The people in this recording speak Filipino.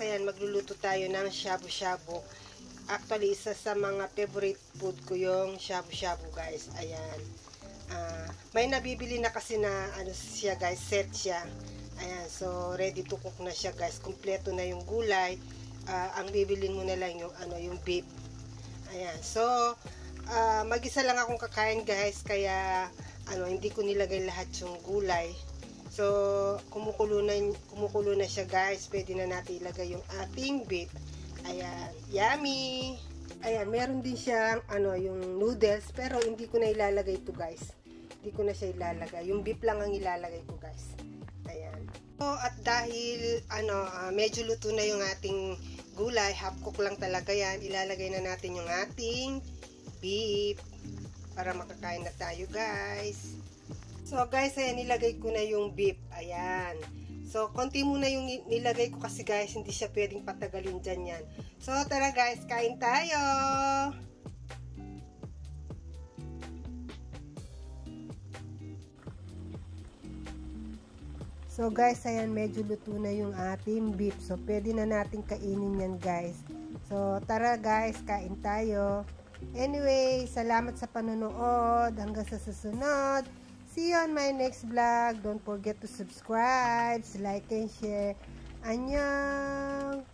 ayan, magluluto tayo ng shabu-shabu. Actually, isa sa mga favorite food ko yung shabu-shabu, guys. Ayan. May nabibili na kasi na, ano siya, guys, set siya. Ayan, so, ready to cook na siya, guys. Kompleto na yung gulay. Ang bibilin mo na lang yung, yung beef. Ayan, so, mag-isa lang akong kakain, guys. Kaya, hindi ko nilagay lahat yung gulay. So, kumukulo na siya, guys. Pwede na natin ilagay yung ating beef. Ayan, yummy! Ayan, meron din siyang, yung noodles. Pero, hindi ko na ilalagay ito, guys. Hindi ko na siya ilalagay. Yung beef lang ang ilalagay ko, guys. Ayan. So, at dahil, medyo luto na yung ating gulay, half cook lang talaga yan. Ilalagay na natin yung ating beef. Para makakain na tayo, guys. So, guys, ayan, nilagay ko na yung beef. Ayan. So, konti muna yung nilagay ko kasi, guys, hindi siya pwedeng patagalin dyan yan. So, tara, guys, kain tayo! So, guys, ayan, medyo luto na yung ating beef. So, pwede na natin kainin yan, guys. So, tara, guys, kain tayo. Anyway, salamat sa panonood. Hanggang sa susunod. See you on my next vlog. Don't forget to subscribe, like, and share. Annyeong!